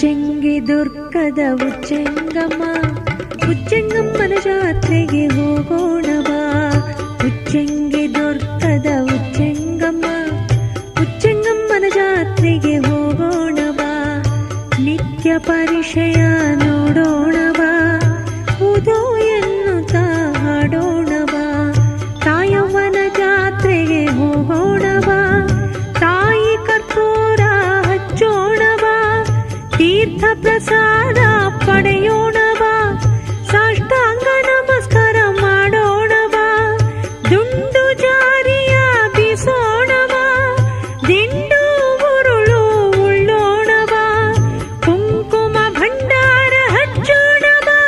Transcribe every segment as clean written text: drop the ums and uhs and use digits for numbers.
ಉಚ್ಚಂಗಿ ದುರ್ಗದ ಉಚ್ಚಂಗಮ್ಮ, ಉಚ್ಚಂಗಮ್ಮನ ಜಾತ್ರೆಗೆ ಹೋಗೋಣ ಬಾ. ಉಚ್ಚಂಗಿ ದುರ್ಗದ ಉಚ್ಚಂಗಮ್ಮ, ಉಚ್ಚಂಗಮ್ಮನ ಜಾತ್ರೆಗೆ ಹೋಗೋಣ ಬಾ. ನಿತ್ಯ ಪರಿಚಯ ನೋಡೋಣ ಬಾ, ಉದೋ ಎನ್ನುತ್ತಾ ಹಾಡೋಣ ಬಾ. ತಾಯವ್ವನ ಜಾತ್ರೆಗೆ ಹೋಗೋಣ ಬಾ, ತಾಯಿ ಕರ್ಪೂರ ಹಚ್ಚೋಣ ಬಾ. ತೀರ್ಥ ಪ್ರಸಾದ ಪಡೆಯೋಣ ಬಾ, ಸಾಷ್ಟಾಂಗ ನಮಸ್ಕಾರ ಮಾಡೋಣ ಬಾ. ದುಂಡು ಜಾರಿಯ ಬೀಸೋಣ ಬಾ, ದಿಂಡು ಉರುಳು ಉಳ್ಳೋಣ ಬಾ. ಕುಂಕುಮ ಭಂಡಾರ ಹಚ್ಚೋಣ ಬಾ,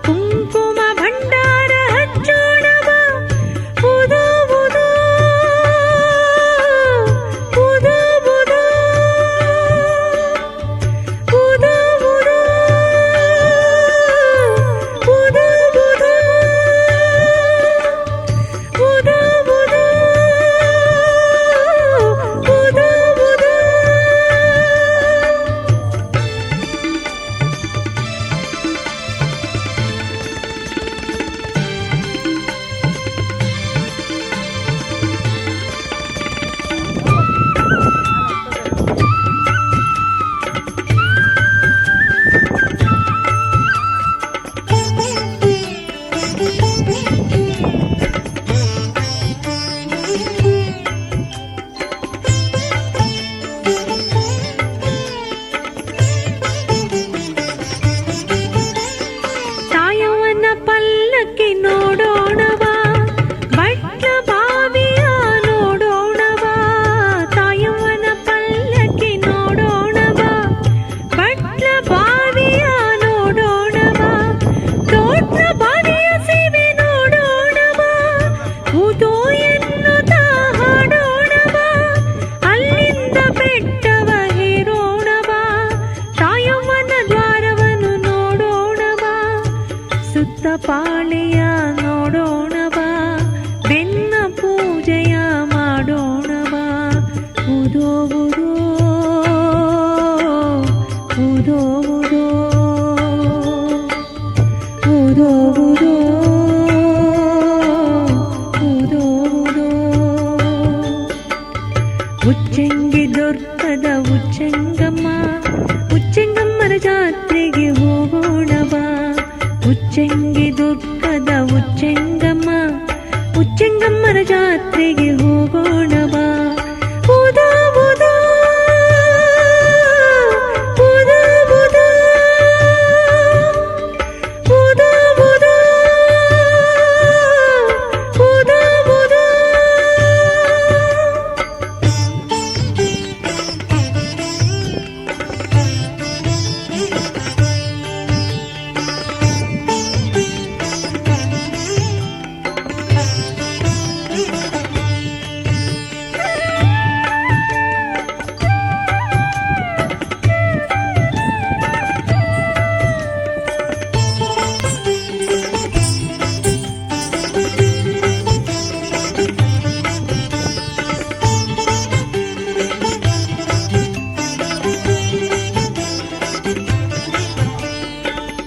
ಕುಂಕುಮ ಭಂಡಾರ ಹಚ್ಚೋಣ ಬಾ. ಉದೋ ಉದೋ ಉದೋ ಉದೋ ಉದೋ ಉದೋ ಉದೋ ಉದೋ ಉದೋ ಉದೋ ಉದೋ. ತಾಯವ್ವನ ಪಲ್ಲಕ್ಕಿ ನೋಡೋಣ ಬಾ, ಭಟ್ರ ಬಾವಿಯ ನೋಡೋಣ ಬಾ. ತಾಯವ್ವನ ಪಲ್ಲಕ್ಕಿ ನೋಡೋಣ ಬಾ, ಭಟ್ರ ಬಾವಿಯ ನೋಡೋಣ ಬಾ. ತೋಟ್ರ ಬಾವಿಯ ಸೇವೆ ನೋಡೋಣ ಬಾ, ಉದೋ ಎನ್ನುತ್ತಾ ಹಾಡೋಣ ಬಾ. ಅಲ್ಲಿಂದ ಬೆಟ್ಟವ ಹೇರೋಣ ಬಾ, ತಾಯವ್ವನ ದ್ವಾರವನ್ನು ನೋಡೋಣ ಬಾ. ಸುತ್ತ ಪಾಳೆಯ ನೋಡೋಣ ಬಾ, ಬೆನ್ನ ಪೂಜೆಯ ಮಾಡೋಣ ಬಾ. ಉದೋ ಉದೋ ಉದೋ ಉದೋ ಉದೋ ಉದೋ ಉದೋ ಉದೋ. ಉಚ್ಚಂಗಿ ದುರ್ಗದ ಉಚ್ಚಂಗಮ್ಮ, ಉಚ್ಚಂಗಮ್ಮನ ಜಾತ್ರೆಗೆ ಹೋಗೋಣ ಬಾ. ಉಚ್ಚಂಗಿ ದುರ್ಗದ ಉಚ್ಚಂಗಮ್ಮ, ಉಚ್ಚಂಗಮ್ಮನ ಜಾತ್ರೆಗೆ ಹೋಗೋಣ ಬಾ. ಉದೋ ಉದೋ ಉದೋ ಉದೋ ಉದೋ ಉದೋ ಉದೋ ಉದೋ.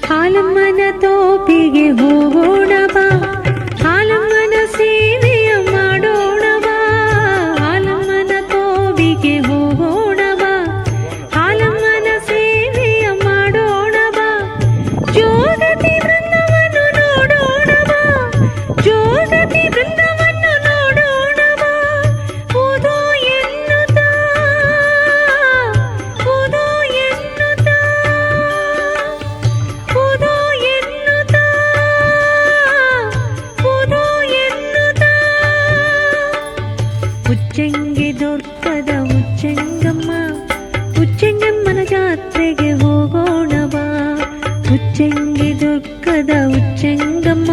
ಹಾಲಮ್ಮನ ತೋಪಿಗೆ ಹೋಗೋಣ ಬಾ, ಹಾಲಮ್ಮನ ಸೇವೆಯ ಮಾಡೋಣ ಬಾ. ಹಾಲಮ್ಮನ ತೋಪಿಗೆ ಹೋಗೋಣ ಬಾ, ಹಾಲಮ್ಮನ ಸೇವೆಯ ಮಾಡೋಣ ಬಾ. ಜೋಗತಿ ಬೃಂದವನ್ನು ನೋಡೋಣ ಬಾ, ಜೋಗತಿ ಬೃಂದವನ್ನು ನೋಡೋಣ ಬಾ. ಉದೋ ಎನ್ನುತ್ತಾ ಉದೋ ಎನ್ನುತ್ತಾ ಉದೋ ಎನ್ನುತ್ತಾ ಉದೋ ಎನ್ನುತ್ತಾ. ಉಚ್ಚಂಗಿ ದುರ್ಗದ ಉಚ್ಚಂಗಮ್ಮ, ಉಚ್ಚಂಗಮ್ಮನ ಜಾತ್ರೆಗೆ ಹೋಗೋಣ ಬಾ. ಉಚ್ಚಂಗಿ ದುರ್ಗದ ಉಚ್ಚಂಗಮ್ಮ,